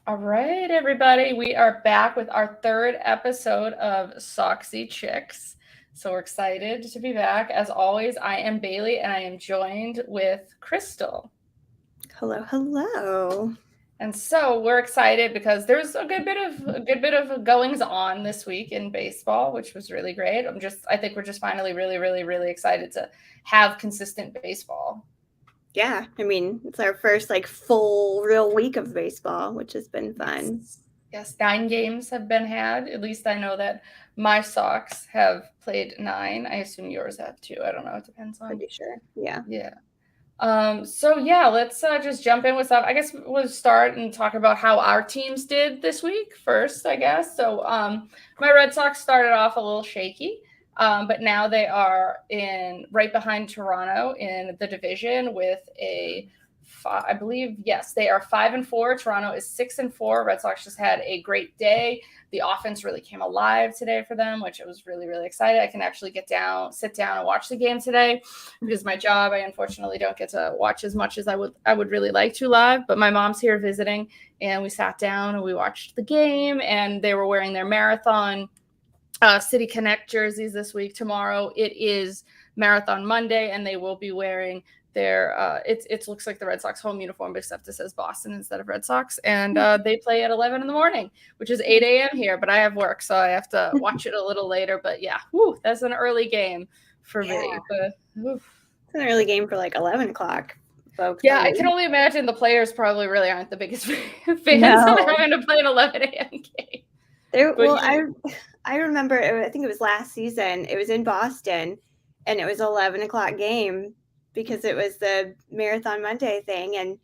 All right, everybody. We are back with our third episode of Soxy Chicks. So we're excited to be back. As always, I am Bailey and I am joined with Crystal. Hello, hello. And so we're excited because there's a good bit of goings on this week in baseball, which was really great. I think we're just finally really excited to have consistent baseball. Yeah, I mean, it's our first full real week of baseball, which has been fun. Yes. Yes, 9 games have been had. At least I know that my Sox have played 9. I assume yours have too. I don't know. It depends on. Pretty sure. Yeah. Yeah. So yeah, let's just jump in with stuff. I guess we'll start and talk about how our teams did this week first, I guess. So my Red Sox started off a little shaky. But now they are in right behind Toronto in the division with I believe, yes, they are 5-4. Toronto is 6-4. Red Sox just had a great day. The offense really came alive today for them, which I was really excited. I can actually sit down and watch the game today because my job, I unfortunately don't get to watch as much as I would really like to live. But my mom's here visiting, and we sat down and we watched the game. And they were wearing their marathon City Connect jerseys this week. Tomorrow it is Marathon Monday, and they will be wearing their it looks like the Red Sox home uniform, except it says Boston instead of Red Sox. And they play at 11 in the morning, which is 8 a.m. here. But I have work, so I have to watch it a little later. But yeah, that's an early game for Yeah. me. But It's an early game for 11 o'clock, folks. yeah, I Probably. can only imagine the players probably really aren't the biggest fans of No. having to play an 11 a.m. game. There, But well, I remember, I think it was last season. It was in Boston, and it was 11 o'clock game because it was the Marathon Monday thing. And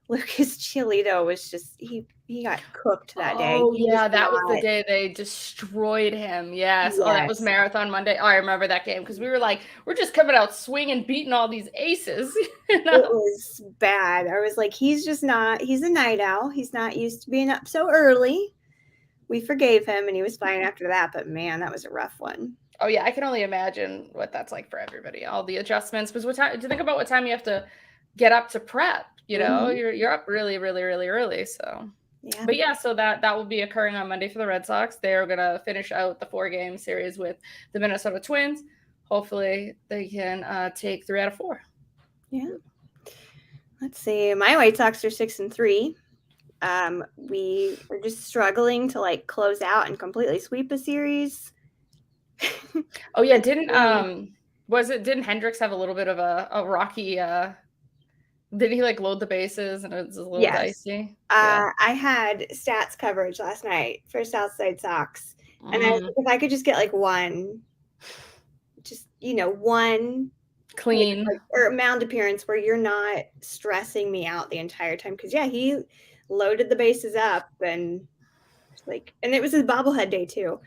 Lucas Giolito was just, he got cooked that day. Oh, He was yeah, that was the not, day they destroyed him. Yes. Oh, that was yes. Marathon Monday. Oh, I remember that game because we were like, we're just coming out swinging, beating all these aces. you It know? was bad. I was like, he's just not, he's a night owl. He's not used to being up so early. We forgave him and he was fine after that, but man, that was a rough one. Oh, yeah, I can only imagine what that's like for everybody. All the adjustments. Because what time? To think about what time you have to get up to prep. Hmm. You're up really early. So, Yeah. but yeah, so that will be occurring on Monday for the Red Sox. They're gonna finish out the 4 game series with the Minnesota Twins. Hopefully, they can take 3 out of 4. Yeah. Let's see. My White Sox are 6-3. We are just struggling to close out and completely sweep a series. Oh yeah, It's been, didn't Hendricks have a little bit of a rocky did he like load the bases and it was a little yes. dicey? Yeah. I had stats coverage last night for Southside Sox, and I was Mm, like, if I could just get one, just one clean. or mound appearance where you're not stressing me out the entire time. Because yeah, he loaded the bases up and it was his bobblehead day too.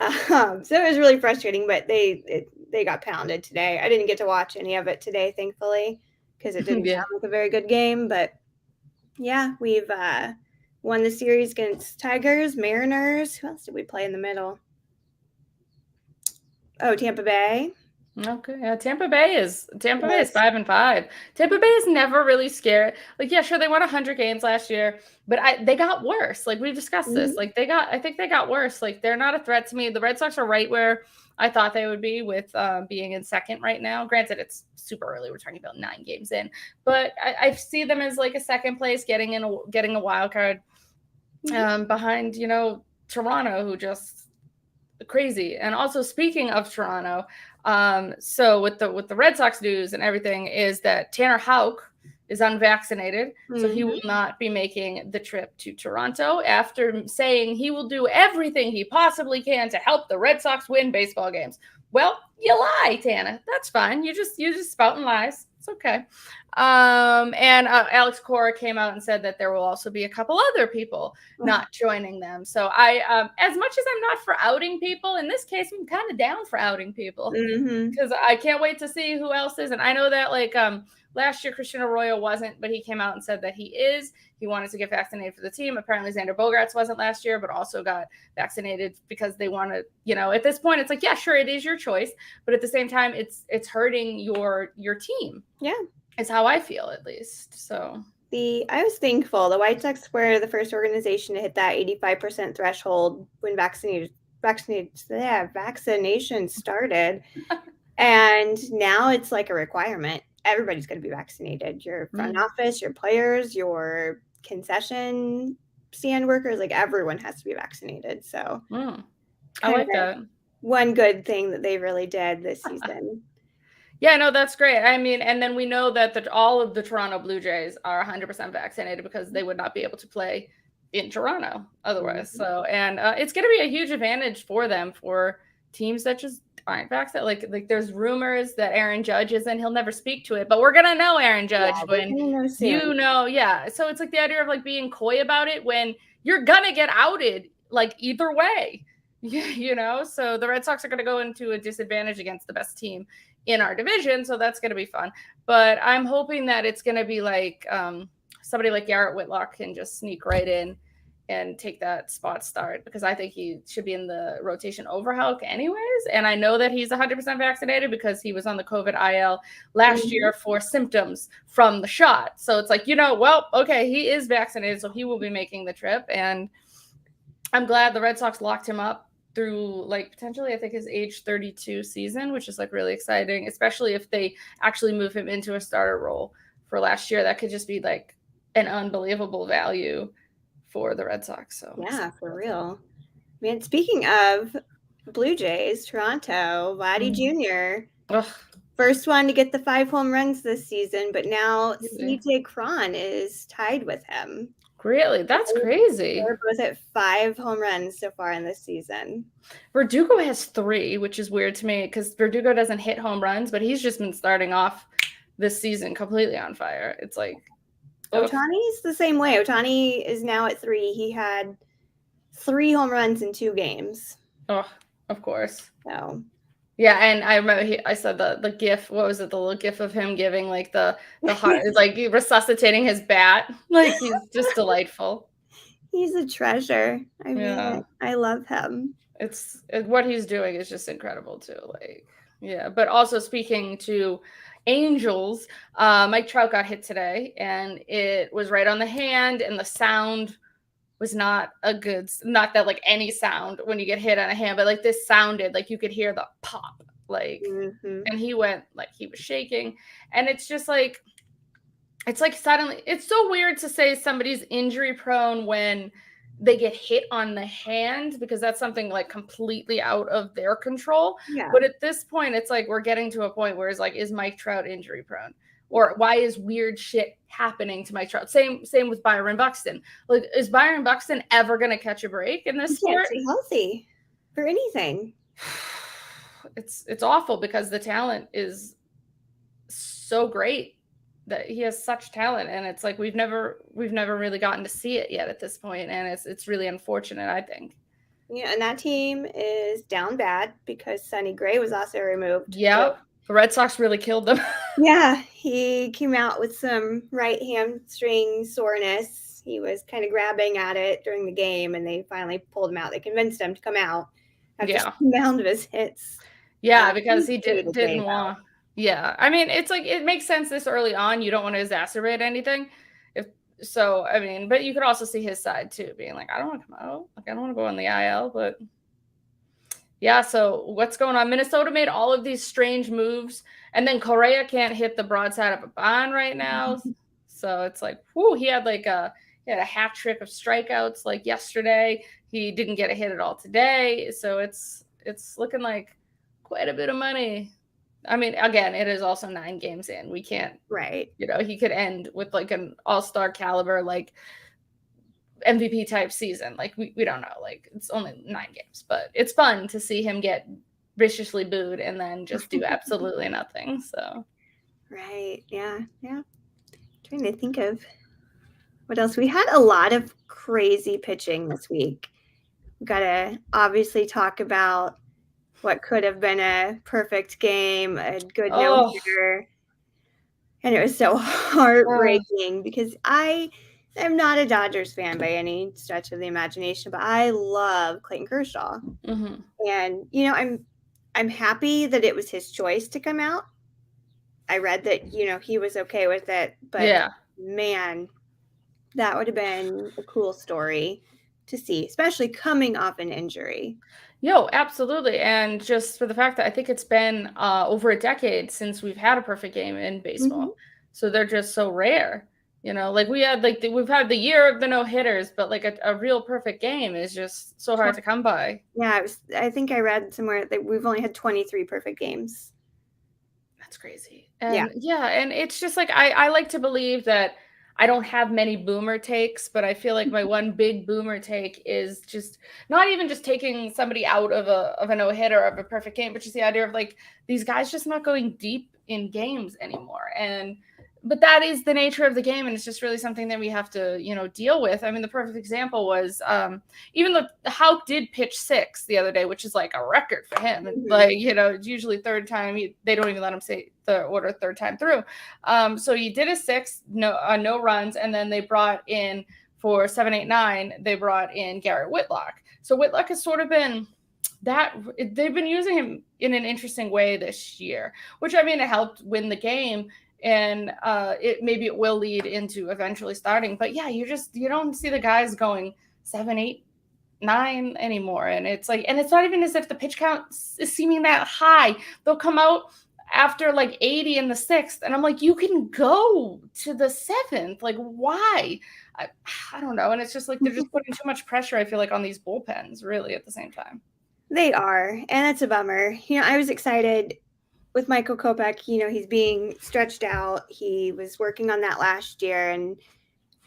So it was really frustrating, but they got pounded today. I didn't get to watch any of it today, thankfully, because it didn't Yeah. sound like a very good game. But yeah, we've won the series against Tigers, Mariners. Who else did we play in the middle? Oh, Tampa Bay. Okay. Yeah, Tampa Bay is Yes. 5-5. Tampa Bay is never really scared. Like, yeah, sure, they won 100 games last year, but they got worse. Like we've discussed Mhm. this. I think they got worse. Like they're not a threat to me. The Red Sox are right where I thought they would be with being in second right now. Granted, it's super early. We're talking about 9 games in, but I see them as like a second place, getting a wild card Mhm. behind Toronto, who just crazy. And also speaking of Toronto, so with the Red Sox news and everything is that Tanner Houck is unvaccinated, so he will Mhm. not be making the trip to Toronto after saying he will do everything he possibly can to help the Red Sox win baseball games. Well, you lie, Tana. That's fine. You just spouting lies. It's okay. And Alex Cora came out and said that there will also be a couple other people not joining them. So as much as I'm not for outing people, in this case, I'm kind of down for outing people Mhm. because I can't wait to see who else is. And I know that last year Christian Arroyo wasn't, but he came out and said that he is. He wanted to get vaccinated for the team. Apparently Xander Bogaerts wasn't last year, but also got vaccinated because they want to. At this point, it's like, yeah, sure, it is your choice, but at the same time, it's hurting your team. Yeah. It's how I feel, at least. So I was thankful. The White Sox were the first organization to hit that 85% threshold when vaccination started. And now it's like a requirement. Everybody's going to be vaccinated. Your front office, your players, your concession stand workers, like everyone has to be vaccinated. So I like that. One good thing that they really did this season. Yeah, no, that's great. I mean, and then we know that all of the Toronto Blue Jays are 100% vaccinated because they would not be able to play in Toronto otherwise. So, and it's going to be a huge advantage for them, for teams that just aren't vaccinated. Like there's rumors that Aaron Judge isn't. He'll never speak to it, but we're gonna know Aaron Judge when you know. Yeah, so it's like the idea of like being coy about it when you're gonna get outed, like either way. Yeah, you know. So the Red Sox are gonna go into a disadvantage against the best team in our division, so that's going to be fun. But I'm hoping that it's going to be like somebody like Garrett Whitlock can just sneak right in and take that spot start, because I think he should be in the rotation over Hulk anyways. And I know that he's 100% vaccinated because he was on the COVID IL last year for symptoms from the shot. So it's like, well, okay, he is vaccinated, so he will be making the trip. And I'm glad the Red Sox locked him up through like potentially I think his age 32 season, which is like really exciting, especially if they actually move him into a starter role for last year. That could just be like an unbelievable value for the Red Sox. So yeah, for real. Man, speaking of Blue Jays, Toronto, Vladdy Jr. First one to get the 5 home runs this season, but now CJ Cron is tied with him. Really? That's crazy. They're both at 5 home runs so far in this season. Verdugo has 3, which is weird to me because Verdugo doesn't hit home runs, but he's just been starting off this season completely on fire. It's like Ohtani's the same way. Ohtani is now at 3. He had 3 home runs in 2 games. Oh, of course. So yeah, and I remember I said the gif. What was it? The little gif of him giving like the heart, like resuscitating his bat. Like he's just delightful. He's a treasure. I mean, I love him. What he's doing is just incredible too. Like, yeah. But also speaking to Angels, Mike Trout got hit today, and it was right on the hand, and the sound was not that like any sound when you get hit on a hand, but like this sounded like you could hear the pop, like, and he went like he was shaking, and it's just like, it's like suddenly, it's so weird to say somebody's injury prone when they get hit on the hand, because that's something like completely out of their control. Yeah. But at this point, it's like we're getting to a point where it's like, is Mike Trout injury prone? Or why is weird shit happening to Mike Trout? Same with Byron Buxton. Like, is Byron Buxton ever going to catch a break in this sport? Can't stay healthy for anything. It's awful because the talent is so great, that he has such talent, and it's like we've never really gotten to see it yet at this point, and it's really unfortunate, I think. Yeah, and that team is down bad because Sonny Gray was also removed. Yep. The Red Sox really killed them. Yeah, he came out with some right hamstring soreness. He was kind of grabbing at it during the game, and they finally pulled him out. They convinced him to come out after some mound visits. Yeah, because he didn't want. Yeah, I mean, it's like it makes sense this early on. You don't want to exacerbate anything. I mean, but you could also see his side too, being like, I don't want to come out. Like, I don't want to go on the IL, but. Yeah, so what's going on? Minnesota made all of these strange moves, and then Correa can't hit the broadside of a barn right now. So it's like, whoo, he had a hat trick of strikeouts like yesterday. He didn't get a hit at all today. So it's looking like quite a bit of money. I mean, again, it is also 9 games in. We can't, right. He could end with like an all-star caliber, like MVP type season. Like we don't know, like it's only 9 games, but it's fun to see him get viciously booed and then just do absolutely nothing. So right. Yeah. Trying to think of what else. We had a lot of crazy pitching this week. We gotta obviously talk about what could have been a perfect game, a good no-hitter. And it was so heartbreaking because I'm not a Dodgers fan by any stretch of the imagination, but I love Clayton Kershaw. Mm-hmm. And, I'm happy that it was his choice to come out. I read that, he was okay with it, but man, That would have been a cool story to see, especially coming off an injury. Yo, absolutely. And just for the fact that I think it's been over a decade since we've had a perfect game in Mhm. baseball. So they're just so rare. Like we had we've had the year of the no hitters, but like a real perfect game is just so hard to come by. Yeah, I think I read somewhere that we've only had 23 perfect games. That's crazy. Yeah. And yeah, and it's just like I like to believe that I don't have many boomer takes, but I feel like my one big boomer take is just not even just taking somebody out of a no hitter of a perfect game, but just the idea of like these guys just not going deep in games anymore. And but that is the nature of the game, and it's just really something that we have to deal with. I mean, the perfect example was even though Houck did pitch 6 the other day, which is like a record for him. And like, it's usually third time. They don't even let him say the order third time through. So he did a 6, no runs, and then they brought in for 7, 8, 9. They brought in Garrett Whitlock. So Whitlock has sort of been that they've been using him in an interesting way this year, which I mean, it helped win the game. And it will lead into eventually starting. But yeah, you don't see the guys going 7, 8, 9 anymore. And it's not even as if the pitch count is seeming that high. They'll come out after like 80 in the 6th, and I'm like, you can go to the 7th. Like, why? I don't know. And it's just like they're just putting too much pressure, I feel like, on these bullpens really at the same time. They are, and it's a bummer. I was excited with Michael Kopech. He's being stretched out. He was working on that last year, and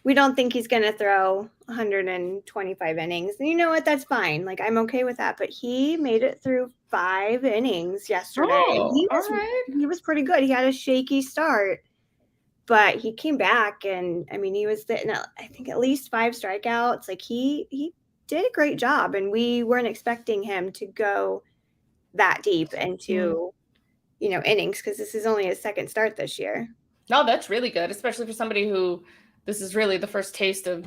we don't think he's going to throw 125 innings. And you know what? That's fine. Like, I'm okay with that. But he made it through 5 innings yesterday. Oh, all right. He was pretty good. He had a shaky start, but he came back, and I mean, he was I think at least 5 strikeouts. Like, he did a great job, and we weren't expecting him to go that deep into innings, because this is only his second start this year. No, that's really good, especially for somebody who this is really the first taste of,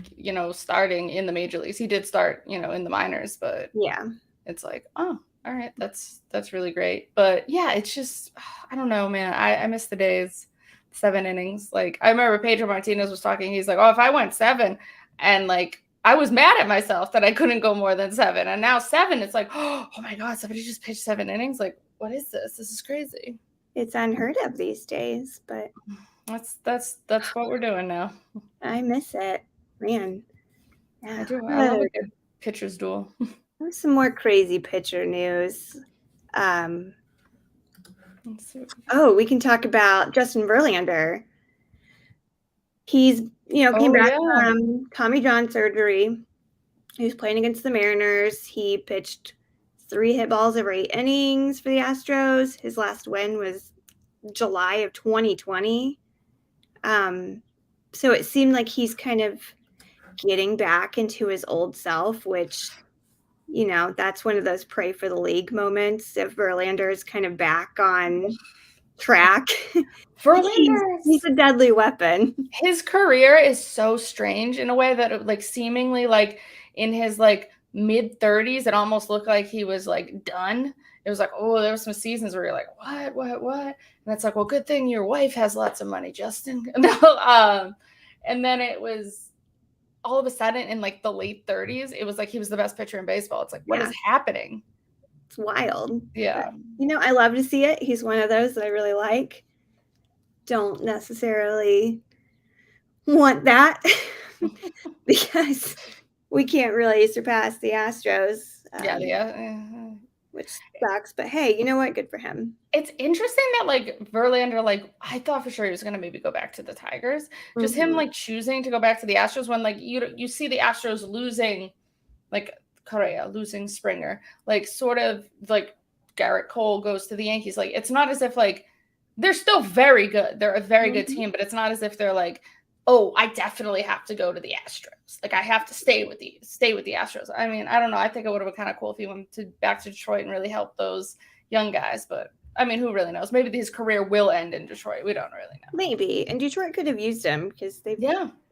starting in the major leagues. He did start, in the minors, but Yeah. it's like, oh, all right, that's really great. But yeah, it's just, I don't know, man. I miss the days, 7 innings. Like, I remember Pedro Martinez was talking. He's like, oh, if I went 7, and like, I was mad at myself that I couldn't go more than 7. And now 7, it's like, oh my God, somebody just pitched 7 innings. Like, what is this? This is crazy. It's unheard of these days, but That's what we're doing now. I miss it, man. I do. I love a good pitcher's duel. Some more crazy pitcher news. We can talk about Justin Verlander. He's came back from Tommy John surgery. He was playing against the Mariners. He pitched 3 hit balls over 8 innings for the Astros. His last win was July of 2020. So it seemed like he's kind of getting back into his old self, which, that's one of those pray for the league moments. If Berlander is kind of back on track, he's a deadly weapon. His career is so strange in a way that it, like, seemingly like in his like mid 30s, it almost looked like he was like done. It was like, oh, there were some seasons where you're like, what? And it's like, well, good thing your wife has lots of money, Justin. And then it was all of a sudden in like the late 30s, it was like he was the best pitcher in baseball. It's like, what is happening? It's wild. Yeah. But, I love to see it. He's one of those that I really like. Don't necessarily want that because we can't really surpass the Astros. Which sucks, but hey, you know what? Good for him. It's interesting that like Verlander, like I thought for sure he was going to maybe go back to the Tigers. Just him like choosing to go back to the Astros when like you see the Astros losing like Correa, losing Springer, like sort of like Garrett Cole goes to the Yankees. Like it's not as if like they're still very good. They're a very good team, but it's not as if they're like, oh, I definitely have to go to the Astros. Like I have to stay with the Astros. I mean, I don't know. I think it would have been kind of cool if he went back to Detroit and really helped those young guys. But I mean, who really knows? Maybe his career will end in Detroit. We don't really know. Maybe. And Detroit could have used him because they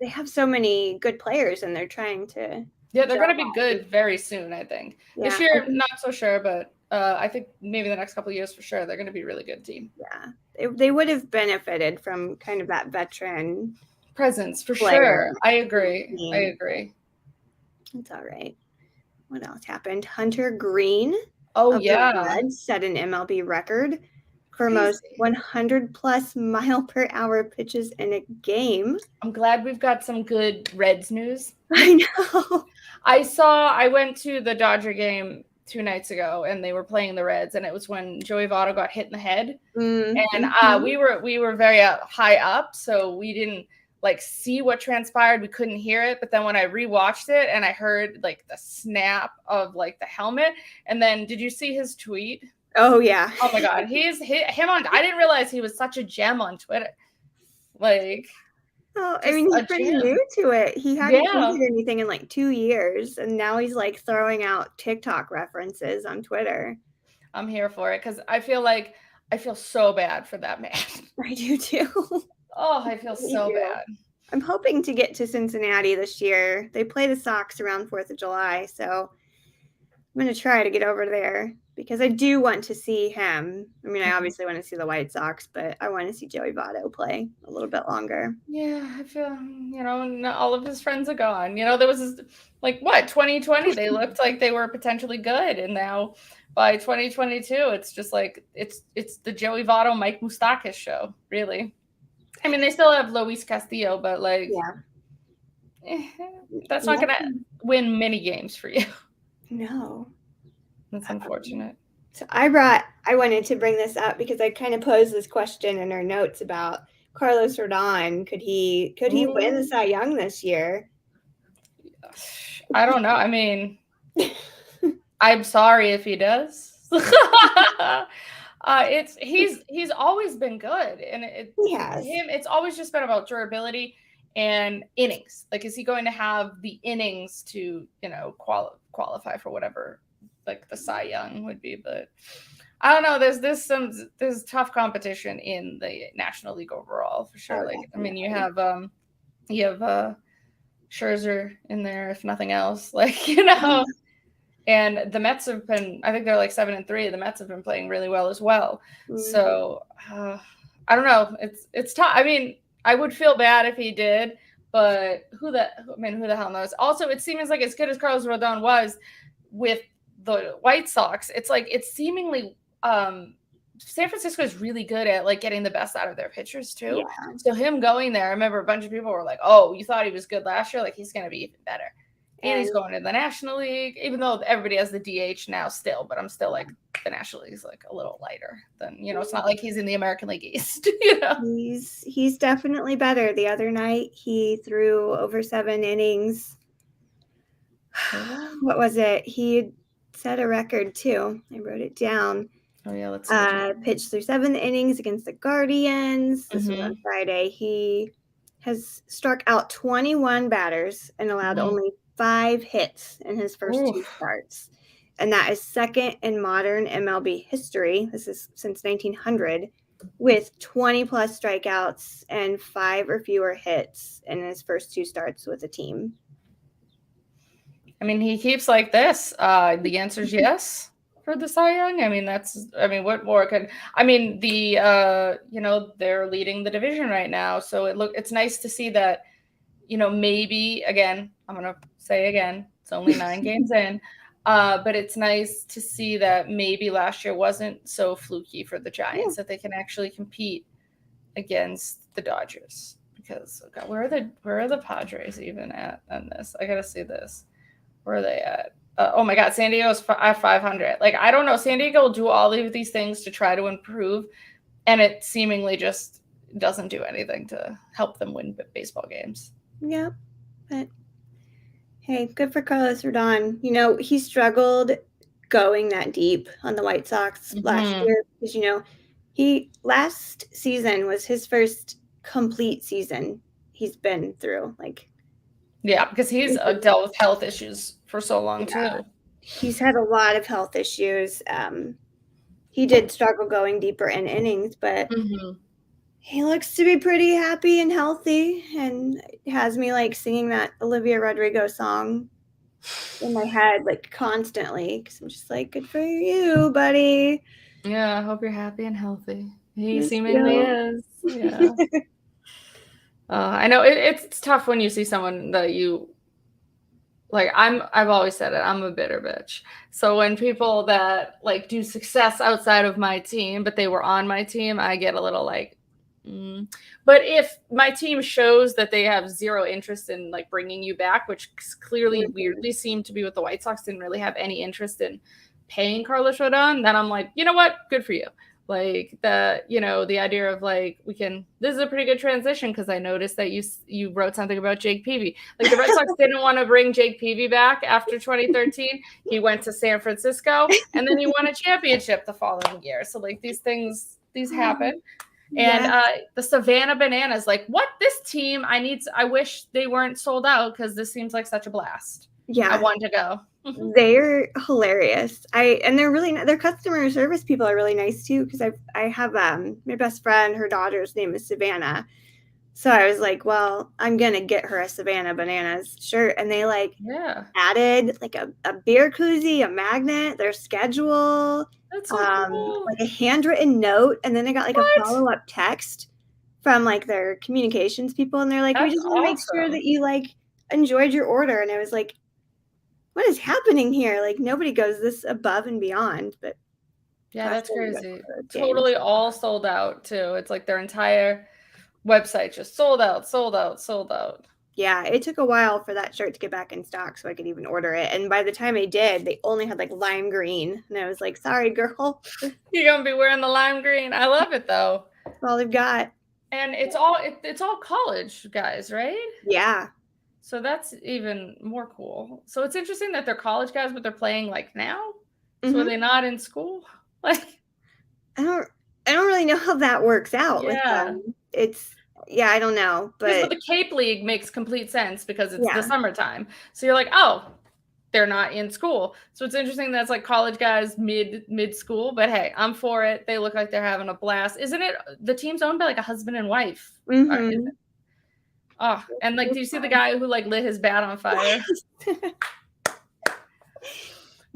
have so many good players and they're trying to. Yeah, they're going to be good very soon, I think. Yeah. This year, not so sure, but I think maybe the next couple of years for sure, they're going to be a really good team. Yeah. They would have benefited from kind of that veteran presence for player. sure. I agree. It's all right. What else happened? Hunter Green Oh of the yeah. Reds set an MLB record for Crazy. most 100+ mile per hour pitches in a game. I'm glad we've got some good Reds news. I know. I went to the Dodger game 2 nights ago, and they were playing the Reds, and it was when Joey Votto got hit in the head. Mm-hmm. And we were very high up, so we didn't like see what transpired. We couldn't hear it. But then when I rewatched it and I heard like the snap of like the helmet, and then did you see his tweet? Oh yeah. Oh my God, him on. I didn't realize he was such a gem on Twitter. Like, Oh, I mean, he's pretty new to it. He hadn't tweeted anything in like 2 years, and now he's like throwing out TikTok references on Twitter. I'm here for it because I feel so bad for that man. I do too. Oh, I feel so bad. I'm hoping to get to Cincinnati this year. They play the Sox around 4th of July, so I'm going to try to get over there because I do want to see him. I mean, I obviously want to see the White Sox, but I want to see Joey Votto play a little bit longer. Yeah, I feel, all of his friends are gone. There was this, 2020, they looked like they were potentially good, and now by 2022, it's just like it's the Joey Votto, Mike Moustakas show, really. I mean, they still have Luis Castillo, but that's not gonna win many games for you. No, that's unfortunate. So I wanted to bring this up because I kind of posed this question in our notes about Carlos Rodon. Could he win the Cy Young this year? I don't know. I mean, I'm sorry if he does. He's always been good, and it's always just been about durability and innings. Like, is he going to have the innings to qualify for whatever like the Cy Young would be? But I don't know. There's tough competition in the National League overall for sure. I mean, you have Scherzer in there, if nothing else. And the Mets have been, I think they're like 7-3. The Mets have been playing really well as well. Mm-hmm. So I don't know. It's tough. I mean, I would feel bad if he did, but who the hell knows? Also, it seems like as good as Carlos Rodon was with the White Sox, it's seemingly San Francisco is really good at like getting the best out of their pitchers too. Yeah. So him going there, I remember a bunch of people were like, "Oh, you thought he was good last year? Like he's going to be even better." And he's going to the National League, even though everybody has the DH now still, but I'm still like the National League is like a little lighter than, it's not like he's in the American League East, He's definitely better. The other night he threw over 7 innings. What was it? He set a record too. I wrote it down. Oh yeah, let's pitched through 7 innings against the Guardians. This was on Friday. He has struck out 21 batters and allowed only 5 hits in his first 2 starts. And that is second in modern MLB history. This is since 1900, with 20+ strikeouts and 5 or fewer hits in his first 2 starts with a team. I mean, he keeps like this. The answer is yes for the Cy Young. I mean, what more could? I mean, they're leading the division right now, so it's nice to see that. Maybe again, I'm gonna say again, it's only 9 games in, but it's nice to see that maybe last year wasn't so fluky for the Giants, that they can actually compete against the Dodgers. Because where are the Padres even at on this? I gotta see this. Where are they at? Oh my God, San Diego's at 500. Like, I don't know. San Diego will do all of these things to try to improve, and it seemingly just doesn't do anything to help them win baseball games. Yeah, but hey, good for Carlos Rodon. He struggled going that deep on the White Sox last year because, last season was his first complete season he's been through. Yeah, because he's dealt with health issues for so long too. He's had a lot of health issues. He did struggle going deeper in innings, but he looks to be pretty happy and healthy, and has me singing that Olivia Rodrigo song in my head constantly, because I'm just good for you, buddy. Yeah, I hope you're happy and healthy. He seemingly is. Yeah. I know it's tough when you see someone that you like. I've always said it. I'm a bitter bitch. So when people that like do success outside of my team, but they were on my team, I get a little like. Mm. But if my team shows that they have zero interest in like bringing you back, which clearly Mhm. weirdly seemed to be with the White Sox, didn't really have any interest in paying Carlos Rodon, then I'm like, you know what, good for you. Like the idea of like this is a pretty good transition because I noticed that you wrote something about Jake Peavy. Like the Red Sox didn't want to bring Jake Peavy back after 2013. He went to San Francisco and then he won a championship the following year. So like these happen. And Yeah. the Savannah Bananas, like what this team, I wish they weren't sold out because this seems like such a blast. I Yeah. want to go. They're hilarious. And they're really their customer service people are really nice too because I have my best friend, her daughter's name is Savannah. So I was like, well, I'm gonna get her a Savannah Bananas shirt, and they like Yeah. added like a beer koozie, a magnet, their schedule, That's so cool. like a handwritten note, and then they got like a What? follow up text from like their communications people, and they're like, we That's just want to make sure awesome. that you like enjoyed your order, and I was like, what is happening here? Like nobody goes this above and beyond, but Yeah, trust that's them to go crazy. to those games. Totally all sold out too. It's like their entire website just sold out, sold out, sold out. Yeah, it took a while for that shirt to get back in stock so I could even order it. And by the time I did, they only had like lime green. And I was like, sorry, girl. You're gonna be wearing the lime green. I love it though. That's all they've got. And it's all college guys, right? Yeah. So that's even more cool. So it's interesting that they're college guys, but they're playing like now. So are hmm they not in school? Like, I don't I don't really know how that works out with yeah. them. It's yeah, I don't know. Because But the Cape League makes complete sense because it's the yeah. summertime. So you're like, oh, they're not in school. So it's interesting that's like college guys mid school, but hey, I'm for it. They look like they're having a blast. Isn't it the team's owned by like a husband and wife? Is hmm it? Oh, and like do you see the guy who like lit his bat on fire?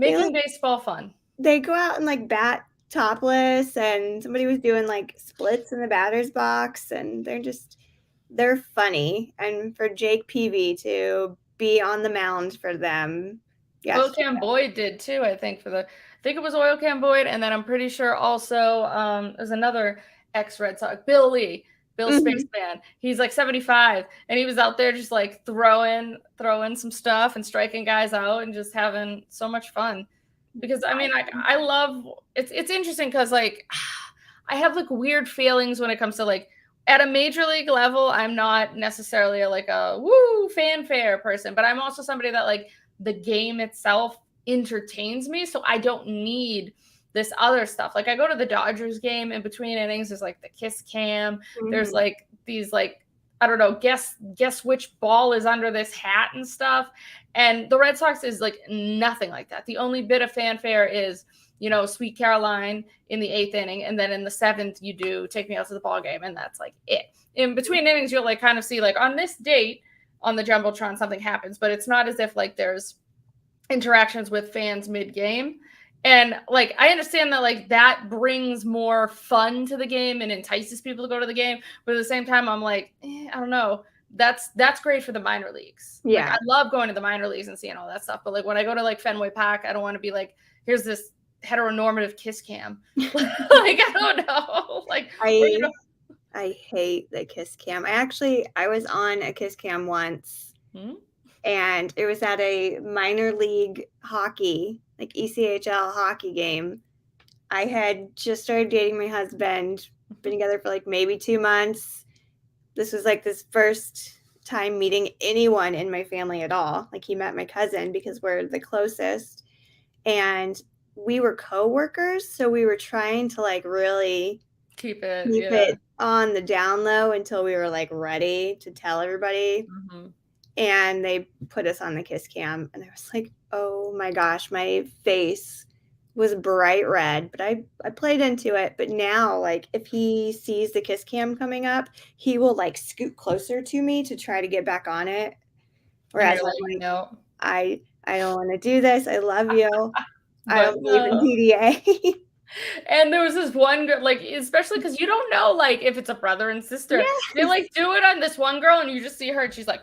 they like Making baseball fun. they go out and like bat topless, and somebody was doing like splits in the batter's box, and they're funny. And for Jake Peavy to be on the mound for them Oil yesterday. Can Boyd did too, I think I think it was Oil Can Boyd, and then I'm pretty sure also there's another ex Red Sox, Bill Lee, Bill Mhm. Spaceman. He's like 75, and he was out there just like throwing some stuff and striking guys out and just having so much fun. Because I mean, I love it's interesting because like I have like weird feelings when it comes to like at a major league level. I'm not necessarily like a woo fanfare person, but I'm also somebody that like the game itself entertains me, so I don't need this other stuff. Like I go to the Dodgers game in between innings, there's like the kiss cam, there's Mhm. like these like I don't know, guess which ball is under this hat and stuff. And the Red Sox is like nothing like that. The only bit of fanfare is, Sweet Caroline in the eighth inning, and then in the seventh you do Take Me Out to the Ball Game, and that's like it. In between innings, you'll like kind of see like on this date on the jumbotron something happens, but it's not as if like there's interactions with fans mid game. And like I understand that like that brings more fun to the game and entices people to go to the game, but at the same time I'm like, I don't know. That's great for the minor leagues. Like I Yeah. love going to the minor leagues and seeing all that stuff, but like when I go to like Fenway Park, I don't want to be like, here's this heteronormative kiss cam. Like I don't know. Like or I I hate the kiss cam. I was on a kiss cam once, hmm? and it was at a minor league hockey, like ECHL hockey game. I had just started dating my husband, been together for like maybe 2 months. This was like this first time meeting anyone in my family at all. Like he met my cousin because we're the closest. And we were coworkers, so we were trying to like really Keep it, keep yeah. it on the down low until we were like ready to tell everybody. Mm-hmm. And they put us on the kiss cam, and I was like, oh my gosh, my face was bright red, but I played into it. But now, like, if he sees the kiss cam coming up, he will like scoot closer to me to try to get back on it. And Whereas you're I'm like, like, no. I don't want to do this. I love you. I But don't believe in no. PDA. And there was this one girl, like, especially because you don't know, like, if it's a brother and sister. They, Yes. like, do it on this one girl, and you just see her, and she's like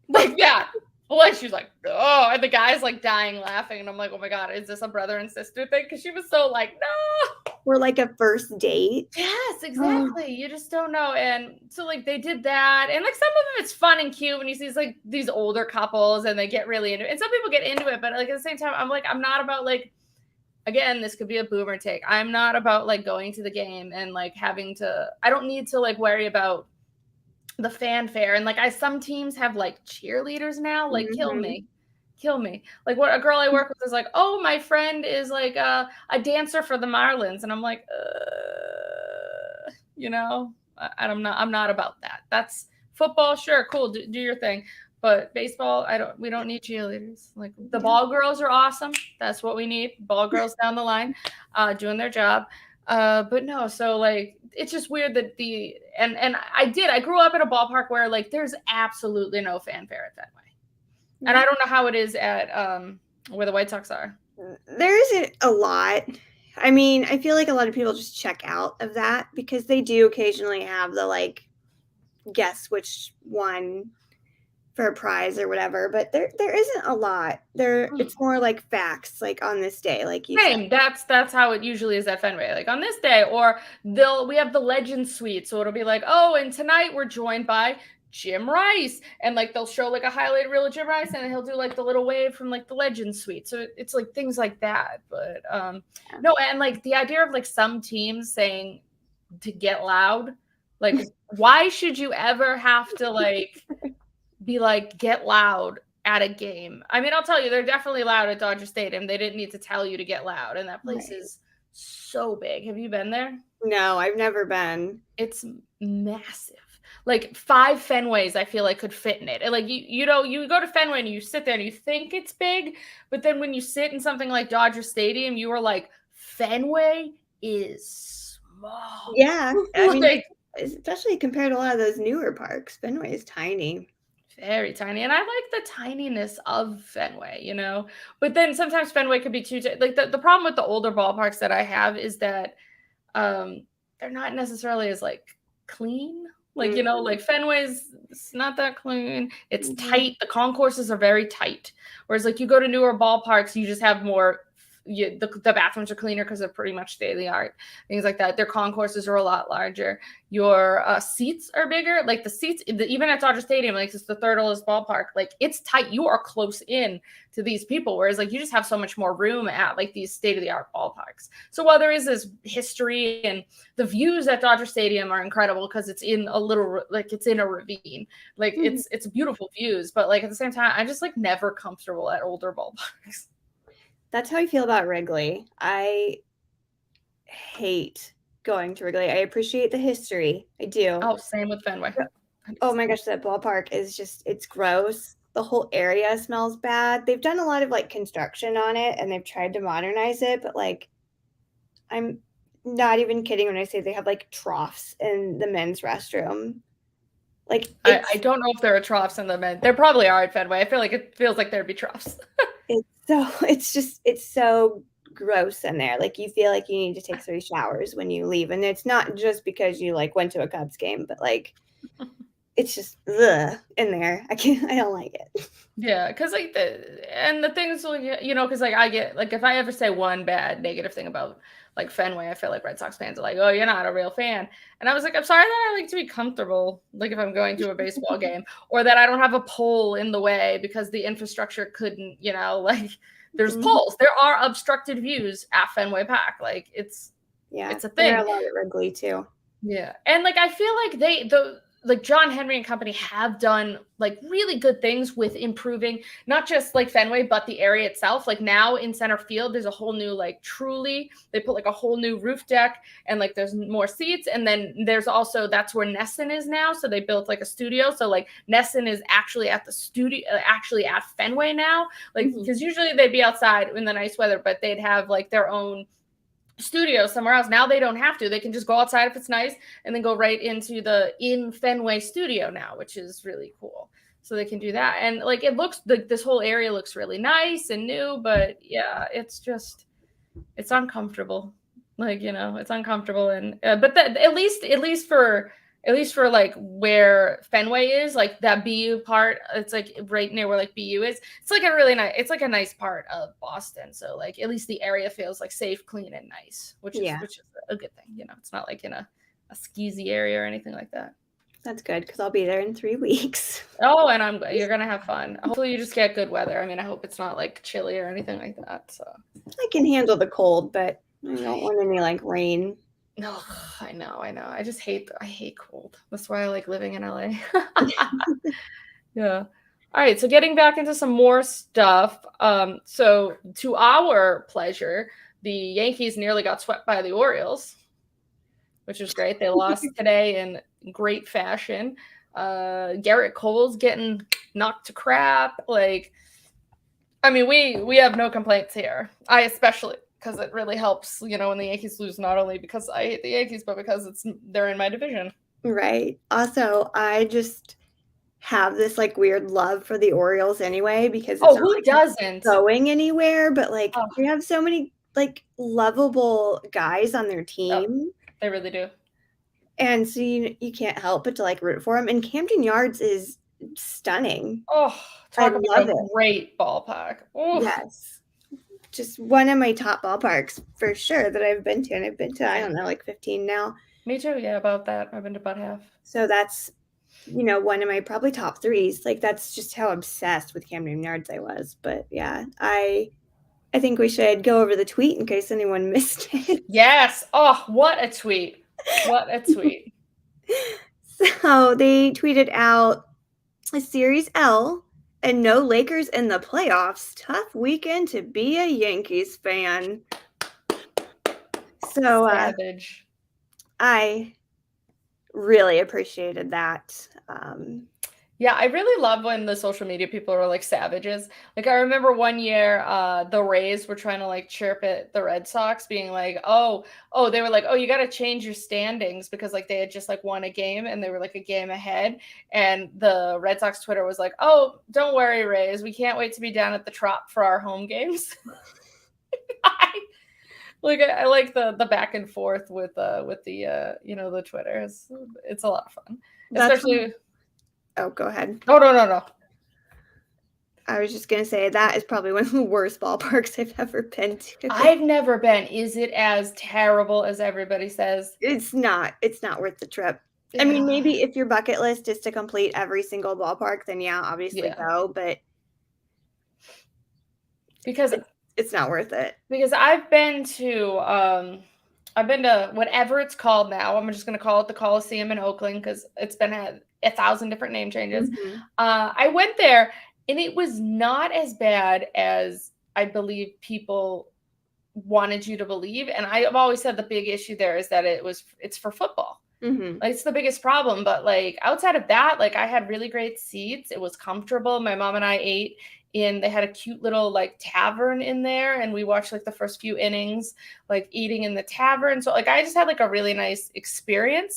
that. Like, she's like, oh, and the guy's, like, dying laughing, and I'm like, oh my God, is this a brother and sister thing? Because she was so like, no. Or like a first date. Yes, Oh, exactly. You just don't know. And so like they did that. And like some of it's fun and cute when you see like these older couples and they get really into it. And some people get into it, but like at the same time, I'm like, I'm not about like, again, this could be a boomer take. I'm not about like going to the game and like having to, I don't need to like worry about the fanfare. And like some teams have like cheerleaders now, like kill mhm. me. Kill me. Like what a girl I work with is like, oh, my friend is like a dancer for the Marlins. And I'm like, you know, I'm not about that. That's football, sure, cool, do your thing. But baseball, we don't need cheerleaders. Like the Yeah. ball girls are awesome. That's what we need. Ball girls down the line, doing their job. But no, so like it's just weird that and I grew up in a ballpark where like there's absolutely no fanfare at Fenway. And I don't know how it is at where the White Sox are. There isn't a lot. I mean, I feel like a lot of people just check out of that because they do occasionally have the like guess which one for a prize or whatever, but there isn't a lot. It's more like facts, like on this day, like you said. Same. That's how it usually is at Fenway. Like on this day, or we have the Legend Suite, so it'll be like, oh, and tonight we're joined by Jim Rice, and like they'll show like a highlight reel of Jim Rice, and he'll do like the little wave from like the Legend Suite. So it's like things like that. But no, and like the idea of like some teams saying to get loud, like why should you ever have to like be like get loud at a game? I mean, I'll tell you, they're definitely loud at Dodger Stadium. They didn't need to tell you to get loud, and that place Right. is so big. Have you been there? No, I've never been. It's massive. Like 5 Fenways, I feel like could fit in it. And like you know, you go to Fenway and you sit there and you think it's big, but then when you sit in something like Dodger Stadium, you are like, Fenway is small. Yeah, I mean, Like especially compared to a lot of those newer parks, Fenway is tiny. very tiny. And I like the tininess of Fenway, you know? But then sometimes Fenway could be too like the problem with the older ballparks that I have is that they're not necessarily as like clean. Like, you know, Mhm. like Fenway's it's not that clean. It's Mhm. tight. The concourses are very tight. Whereas like you go to newer ballparks, you just have more the bathrooms are cleaner because they're pretty much state of the art, things like that. Their concourses are a lot larger. Your seats are bigger. Like the seats, even at Dodger Stadium, like it's the third oldest ballpark. Like it's tight. You are close in to these people, whereas like you just have so much more room at like these state of the art ballparks. So while there is this history and the views at Dodger Stadium are incredible because it's in a little like it's in a ravine, like Mhm. it's beautiful views, but like at the same time, I'm just like never comfortable at older ballparks. That's how I feel about Wrigley. I hate going to Wrigley. I appreciate the history. I do. Oh, same with Fenway. Oh my gosh, that ballpark is just it's gross. The whole area smells bad. They've done a lot of, like, construction on it, and they've tried to modernize it, but, like, I'm not even kidding when I say they have, like, troughs in the men's restroom. Like, I don't know if there are troughs in the men. There probably are at Fenway. I feel like it feels like there'd be troughs. it's so it's so gross in there. Like, you feel like you need to take 3 showers when you leave, and it's not just because you, like, went to a Cubs game, but, like, it's just ugh in there. I don't like it. Yeah, because like the things you know, because like I get like if I ever say one bad negative thing about like Fenway, I feel like Red Sox fans are like, oh, you're not a real fan. And I was like, I'm sorry that I like to be comfortable, like if I'm going to a baseball game, or that I don't have a pole in the way because the infrastructure couldn't, you know, like there's Mhm. poles. There are obstructed views at Fenway Park. Like Yeah, it's a and there are thing. a lot at Wrigley too. Yeah. And like I feel like the like John Henry and company have done like really good things with improving not just like Fenway but the area itself. Like now in center field there's a whole new like truly they put like a whole new roof deck and like there's more seats and then there's also that's where Nesson is now, so they built like a studio, so like Nesson is actually at the studio actually at Fenway now, like Mhm. because usually they'd be outside in the nice weather but they'd have like their own studio somewhere else. Now they don't have to. They can just go outside if it's nice and then go right into the in Fenway studio now, which is really cool. So they can do that. And like it looks like this whole area looks really nice and new, but yeah, it's just it's uncomfortable. Like, it's uncomfortable, and but at least for like where Fenway is, like that BU part, it's like right near where like BU is. It's like a nice part of Boston. So like at least the area feels like safe, clean, and nice, which is a good thing. It's not like in a skeezy area or anything like that. That's good because I'll be there in 3 weeks. Oh, and you're gonna have fun. Hopefully you just get good weather. I mean, I hope it's not like chilly or anything like that. So I can handle the cold, but I don't want any like rain. no, I know. I hate cold. That's why I like living in LA. Yeah. All right. So getting back into some more stuff. So to our pleasure, the Yankees nearly got swept by the Orioles, which was great. They lost today in great fashion. Garrett Cole's getting knocked to crap. Like, I mean, we have no complaints here. I especially, because it really helps, when the Yankees lose, not only because I hate the Yankees, but because they're in my division. Right. Also, I just have this like weird love for the Orioles anyway because it's who doesn't going anywhere, but like they have so many like lovable guys on their team. They really do. And so you can't help but to like root for them. And Camden Yards is stunning. Oh, talk about a great ballpark. Oof. Yes. Just one of my top ballparks for sure that I've been to. And I've been to, I don't know, like 15 now. Me too. Yeah, about that. I've been to about half. So that's, one of my probably top threes. Like that's just how obsessed with Camden Yards I was. But yeah, I think we should go over the tweet in case anyone missed it. Yes. Oh, what a tweet. What a tweet. So they tweeted out a Series L and no Lakers in the playoffs. Tough weekend to be a Yankees fan. So savage. I really appreciated that. Yeah, I really love when the social media people are like savages. Like I remember one year, the Rays were trying to like chirp at the Red Sox, being like, they were like, oh, you got to change your standings because like they had just like won a game and they were like a game ahead. And the Red Sox Twitter was like, oh, don't worry, Rays, we can't wait to be down at the Trop for our home games. I like the back and forth with the the Twitter. It's a lot of fun, especially. Oh, go ahead. Oh, no. I was just going to say that is probably one of the worst ballparks I've ever been to. I've never been. Is it as terrible as everybody says? It's not. It's not worth the trip. I mean, maybe if your bucket list is to complete every single ballpark, then yeah, obviously go, but because it's not worth it. Because I've been to whatever it's called now. I'm just going to call it the Coliseum in Oakland because it's been a 1,000 different name changes. Mm-hmm. I went there and it was not as bad as I believe people wanted you to believe. And I've always said the big issue there is that it's for football. Mm-hmm. Like, it's the biggest problem. But like outside of that, like I had really great seats. It was comfortable. My mom and I ate they had a cute little like tavern in there, and we watched like the first few innings, like eating in the tavern. So like I just had like a really nice experience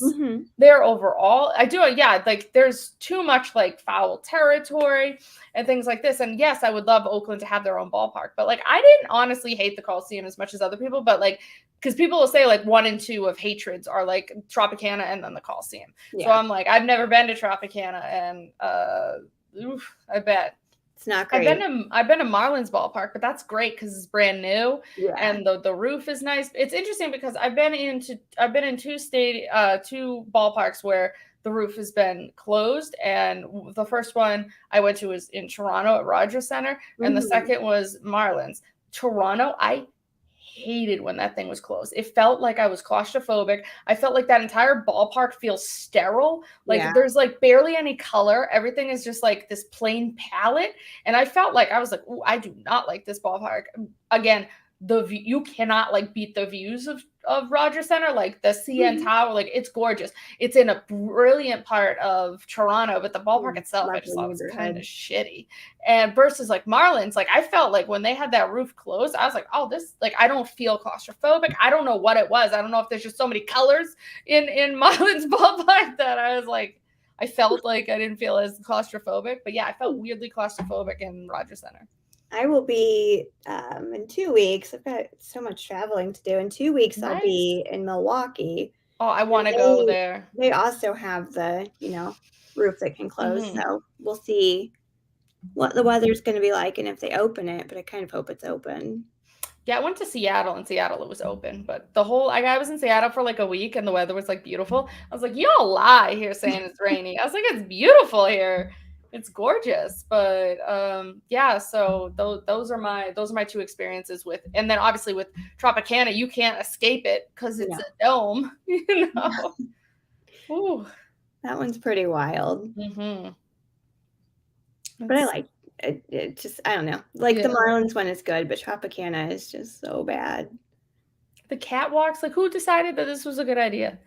there overall. Like there's too much like foul territory and things like this. And yes, I would love Oakland to have their own ballpark, but like I didn't honestly hate the Coliseum as much as other people, but like because people will say like 1 and 2 of hatreds are like Tropicana and then the Coliseum. Yeah. So I'm like, I've never been to Tropicana, and I bet. It's not great. I've been to Marlins ballpark, but that's great because it's brand new and the roof is nice. It's interesting because I've been in 2 ballparks where the roof has been closed, and the first one I went to was in Toronto at Rogers Center, and the second was Marlins. Toronto, I hated when that thing was closed. It felt like I was claustrophobic. I felt like that entire ballpark feels sterile. Like there's like barely any color. Everything is just like this plain palette. And I felt like I was like, ooh, I do not like this ballpark. Again, you cannot like beat the views of Rogers Center, like the CN Tower, like it's gorgeous. It's in a brilliant part of Toronto, but the ballpark itself, I just thought was kind of shitty. And versus like Marlins, like I felt like when they had that roof closed, I was like, oh, this, like I don't feel claustrophobic. I don't know what it was. I don't know if there's just so many colors in Marlins ballpark that I was like, I felt like I didn't feel as claustrophobic. But yeah, I felt weirdly claustrophobic in Rogers Center. I will be in 2 weeks. I've got so much traveling to do. In 2 weeks, I'll Nice. be in Milwaukee. Oh, I And want to go there. they also have the, roof that can close. Hmm. So we'll see what the weather's going to be like and if they open it, but I kind of hope it's open. Yeah, I went to Seattle. In Seattle, it was open, but the whole I was in Seattle for like a week, and the weather was like beautiful. I was like, y'all lie here saying it's rainy. I was like, it's beautiful here. It's gorgeous, but yeah. So those are my two experiences with, and then obviously with Tropicana, you can't escape it because it's No, a dome, you know. Ooh. that one's pretty wild. Mm-hmm. But I like it. It just, I don't know. Like the Yeah. Marlins one is good, but Tropicana is just so bad. The catwalks. Like, who decided that this was a good idea?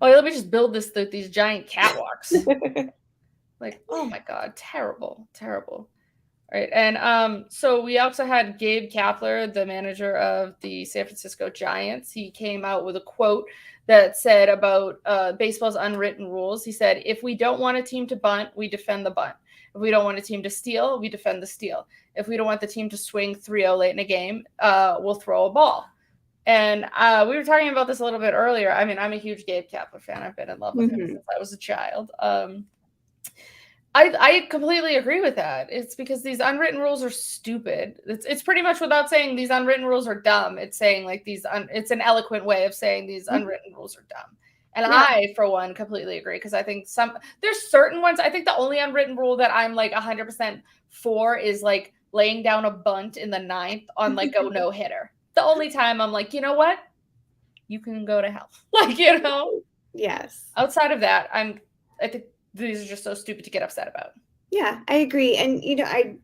Oh, yeah, let me just build these giant catwalks. Like, oh my God, terrible, terrible. Right. And so we also had Gabe Kapler, the manager of the San Francisco Giants. He came out with a quote that said about baseball's unwritten rules. He said, if we don't want a team to bunt, we defend the bunt. If we don't want a team to steal, we defend the steal. If we don't want the team to swing 3-0 late in a game, we'll throw a ball. And we were talking about this a little bit earlier. I mean, I'm a huge Gabe Kapler fan. I've been in love with him since I was a child. I completely agree with that. It's because these unwritten rules are stupid. It's pretty much without saying these unwritten rules are dumb. It's saying like it's an eloquent way of saying these unwritten rules are dumb. And Yeah. I, for one, completely agree because I think there's certain ones. I think the only unwritten rule that I'm like 100% for is like laying down a bunt in the ninth on like a no hitter. The only time I'm like, you know what? You can go to hell. Like, Yes. outside of that, I think these are just so stupid to get upset about. Yeah, I agree. And I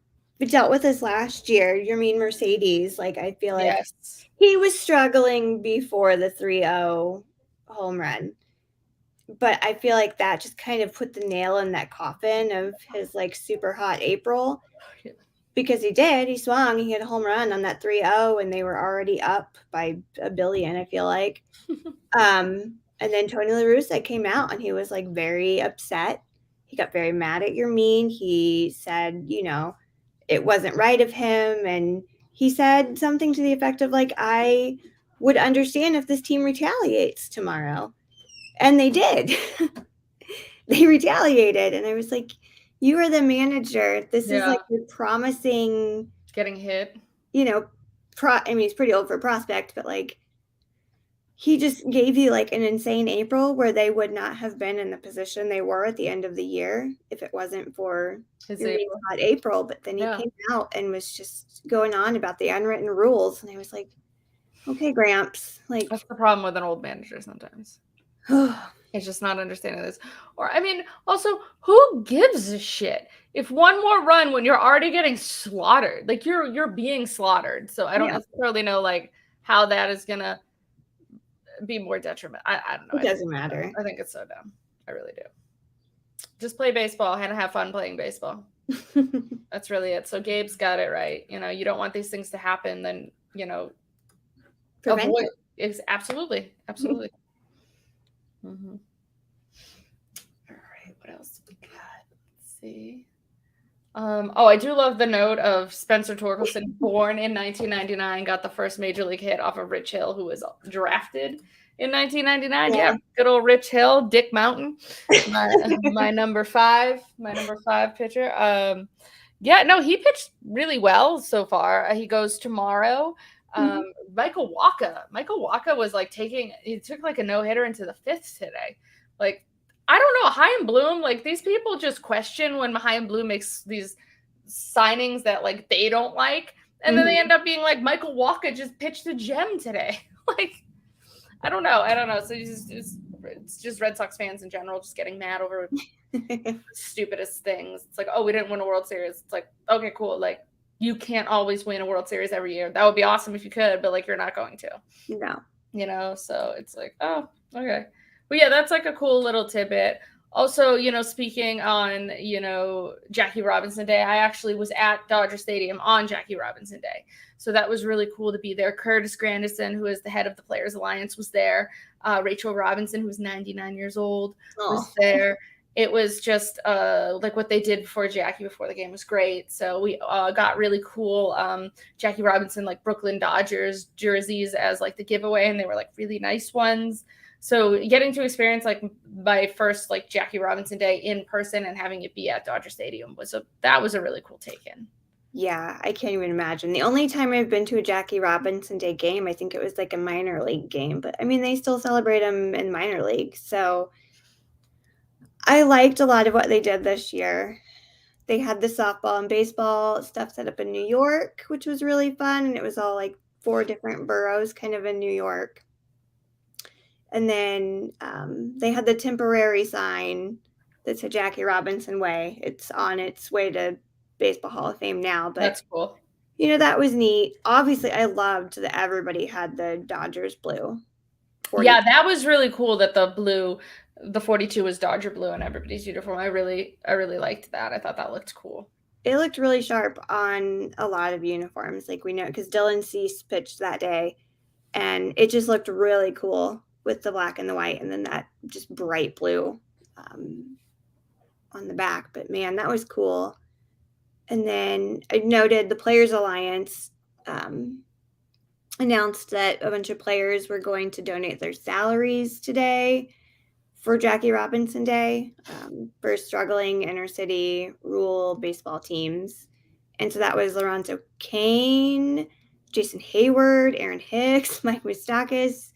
dealt with this last year. Your mean Mercedes, like I feel like Yes. he was struggling before the 3-0 home run. But I feel like that just kind of put the nail in that coffin of his like super hot April. Because he swung, he had a home run on that 3-0 and they were already up by a billion, I feel like. And then Tony La Russa came out and he was like very upset. He got very mad at your mean. He said, it wasn't right of him. And he said something to the effect of like, I would understand if this team retaliates tomorrow. And they did. They retaliated. And I was like, you are the manager. This is like you're promising getting hit. I mean, he's pretty old for a prospect, but like he just gave you like an insane April where they would not have been in the position they were at the end of the year if it wasn't for His your April. hot April. But then he came out and was just going on about the unwritten rules. And I was like, okay, Gramps. Like, That's the problem with an old manager sometimes. It's just not understanding this. Or, I mean, also, who gives a shit? If one more run when you're already getting slaughtered, like you're being slaughtered. So I don't necessarily know like how that is gonna be more detriment. I don't know. It doesn't matter. I think it's so dumb. I really do. Just play baseball and have fun playing baseball. That's really it. So Gabe's got it right. You don't want these things to happen, then Prevent avoid it. It's absolutely. Mm-hmm. All right, what else do we got? Let's see. I do love the note of Spencer Torkelson, born in 1999, got the first major league hit off of Rich Hill, who was drafted in 1999. Yeah, good old Rich Hill, Dick Mountain, my number five pitcher. He pitched really well so far. He goes tomorrow. Michael Wacha was like he took like a no-hitter into the fifth today. Like, I don't know, Chaim Bloom, like these people just question when Chaim Bloom makes these signings that like they don't like, and then they end up being like, Michael Wacha just pitched a gem today. Like, I don't know. So it's just Red Sox fans in general just getting mad over the stupidest things. It's like, oh, we didn't win a World Series. It's like, okay, cool. Like, you can't always win a World Series every year. That would be awesome if you could, but like you're not going to. No. So it's like, oh, okay. But yeah, that's like a cool little tidbit. Also, speaking on, Jackie Robinson Day, I actually was at Dodger Stadium on Jackie Robinson Day. So that was really cool to be there. Curtis Grandison, who is the head of the Players Alliance, was there. Rachel Robinson, who's 99 years old, was there. it was just like what they did before Jackie before the game was great. So we got really cool Jackie Robinson like Brooklyn Dodgers jerseys as like the giveaway, and they were like really nice ones. So getting to experience like my first like Jackie Robinson day in person and having it be at Dodger Stadium was a really cool take-in. Yeah, I can't even imagine. The only time I've been to a Jackie Robinson Day game, I think it was like a minor league game, but I mean, they still celebrate him in minor league. So I liked a lot of what they did this year. They had the softball and baseball stuff set up in New York, which was really fun. And it was all like 4 different boroughs kind of in New York. And then they had the temporary sign that said Jackie Robinson Way. It's on its way to Baseball Hall of Fame now, but That's cool. that was neat. Obviously, I loved that everybody had the Dodgers blue. 40. Yeah, that was really cool that the 42 was Dodger blue in everybody's uniform. I really liked that. I thought that looked cool. It looked really sharp on a lot of uniforms, like we know, because Dylan Cease pitched that day, and it just looked really cool with the black and the white, and then that just bright blue on the back. But man, that was cool. And then I noted the Players Alliance announced that a bunch of players were going to donate their salaries today for Jackie Robinson Day for struggling inner city rural baseball teams. And so that was Lorenzo Kane, Jason Hayward, Aaron Hicks, Mike Moustakas,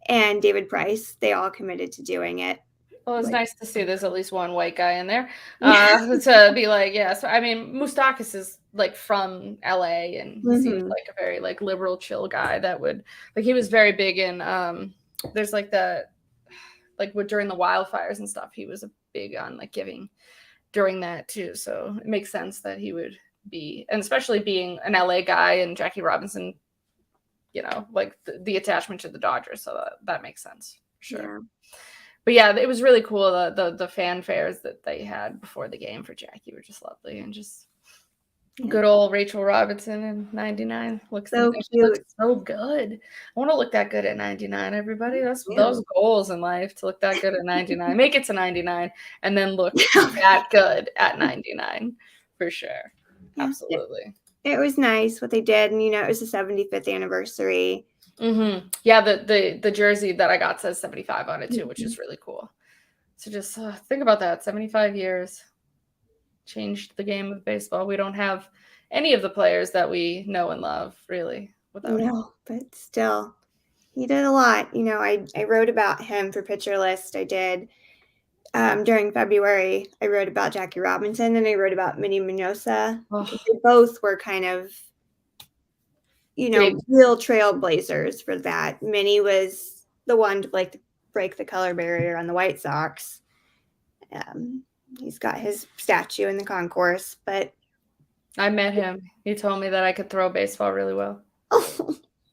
and David Price. They all committed to doing it. Well, it's nice to see there's at least one white guy in there to be like, yeah. So I mean, Moustakas is like from LA and seems like a very like liberal, chill guy that would like he was very big in there's like the like during the wildfires and stuff. He was a big on like giving during that too. So it makes sense that he would be, and especially being an LA guy and Jackie Robinson, like the attachment to the Dodgers. So that makes sense for sure. Yeah. But yeah, it was really cool. The fanfares that they had before the game for Jackie were just lovely, and just good old Rachel Robinson in '99 looks so cute. She looks so good. I want to look that good at 99. Everybody, that's those goals in life, to look that good at 99. Make it to 99, and then look that good at 99 for sure. Yeah. Absolutely. It was nice what they did, and it was the 75th anniversary. Mm-hmm. Yeah, the jersey that I got says 75 on it too, which is really cool. So just think about that. 75 years changed the game of baseball. We don't have any of the players that we know and love really without him. But still, he did a lot. I wrote about him for Pitcher List. I did during February. I wrote about Jackie Robinson, and I wrote about Minnie Minosa. Because they both were kind of real trailblazers for that. Minnie was the one to break the color barrier on the White Sox. He's got his statue in the concourse, but I met him. He told me that I could throw a baseball really well.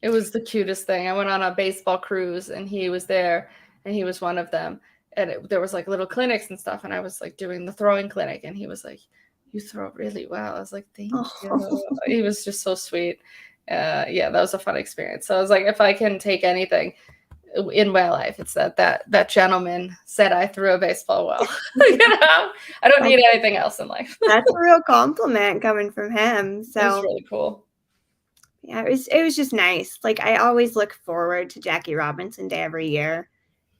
It was the cutest thing. I went on a baseball cruise, and he was there, and he was one of them. And there was like little clinics and stuff, and I was like doing the throwing clinic, and he was like, "You throw really well." I was like, "Thank you." He was just so sweet. Yeah, that was a fun experience. So I was like, if I can take anything in my life, it's that gentleman said I threw a baseball well. I don't need anything else in life. That's a real compliment coming from him. So it was really cool. Yeah, it was just nice. Like, I always look forward to Jackie Robinson Day every year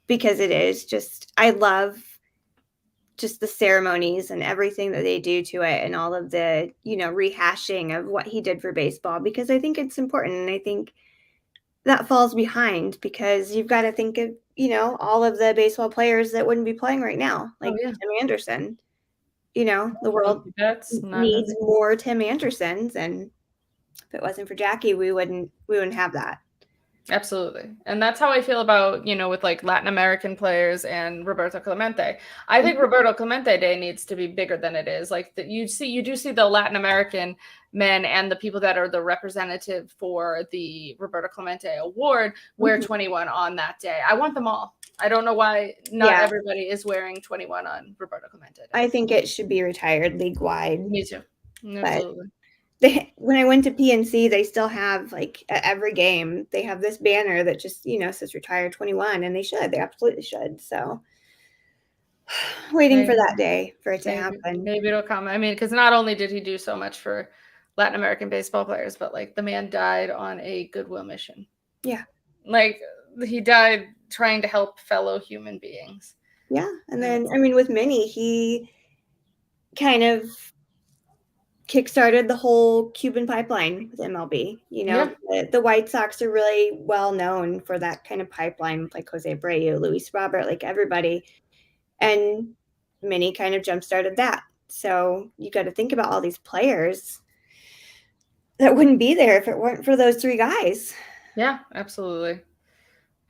because it is just, I love just the ceremonies and everything that they do to it, and all of the, rehashing of what he did for baseball, because I think it's important. And I think that falls behind because you've got to think of, all of the baseball players that wouldn't be playing right now, like Tim Anderson. The world needs more Tim Andersons, and if it wasn't for Jackie, we wouldn't have that. Absolutely. And that's how I feel about, with like Latin American players and Roberto Clemente. I think Roberto Clemente Day needs to be bigger than it is. Like you do see the Latin American men and the people that are the representative for the Roberto Clemente Award wear 21 on that day. I want them all. I don't know why not everybody is wearing 21 on Roberto Clemente Day. I think it should be retired league-wide. Me too. Absolutely. When I went to PNC, they still have, like, at every game, they have this banner that just, says retire 21, and they absolutely should. So Waiting for Maybe, that day for it to happen. maybe it'll come. I mean, because not only did he do so much for Latin American baseball players, but like the man died on a goodwill mission. Yeah. Like he died trying to help fellow human beings. Yeah. And then, I mean, with Minnie, he kind of kickstarted the whole Cuban pipeline with MLB. You know, the White Sox are really well known for that kind of pipeline with like Jose Abreu, Luis Robert, like everybody. And Minnie kind of jump started that. So you got to think about all these players that wouldn't be there if it weren't for those three guys. Yeah, absolutely.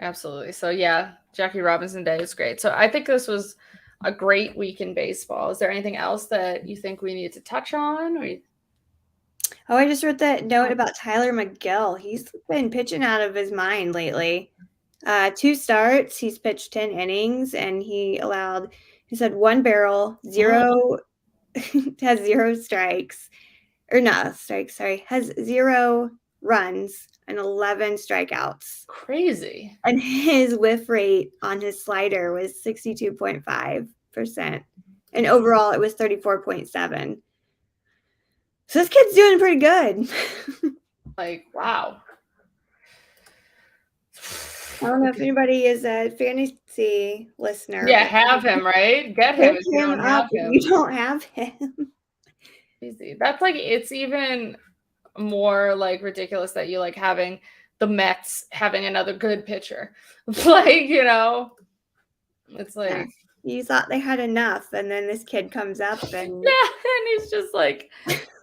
Absolutely. So yeah, Jackie Robinson Day is great. So I think this was a great week in baseball. Is there anything else that you think we need to touch on? Oh, I just wrote that note about Tyler Mcgill. He's been pitching out of his mind lately. 2 starts, he's pitched 10 innings, and he had 1 barrel, 0 has 0 strikes. Or not strikes, sorry. Has 0 runs and 11 strikeouts. Crazy. And his whiff rate on his slider was 62.5%. And overall, it was 34.7. So this kid's doing pretty good. Like, wow. I don't know if anybody is a fantasy listener. Yeah, have him, right? Get him if you don't have him. You don't have him. Easy. That's like, it's even more like ridiculous that you like having the Mets having another good pitcher. Like, you know, it's like. Yeah. You thought they had enough, and then this kid comes up and and he's just like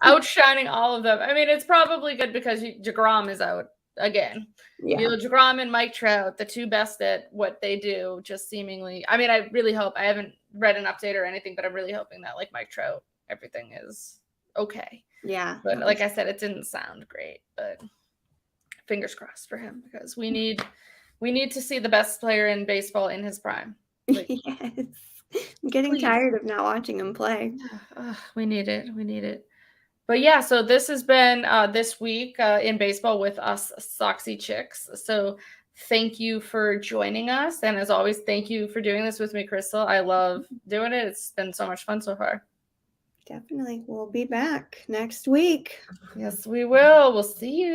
outshining all of them. I mean, it's probably good because DeGrom is out again. Yeah. You know, DeGrom and Mike Trout, the two best at what they do, just seemingly. I mean, I really hope, I haven't read an update or anything, but I'm really hoping that like Mike Trout, everything is okay. Yeah. But like I said, it didn't sound great, but fingers crossed for him because we need to see the best player in baseball in his prime. Like, yes. I'm getting tired of not watching him play. We need it. We need it. But yeah, so this has been this week in baseball with us Soxy Chicks. So thank you for joining us. And as always, thank you for doing this with me, Crystal. I love doing it. It's been so much fun so far. Definitely. We'll be back next week. Yes, we will. We'll see you.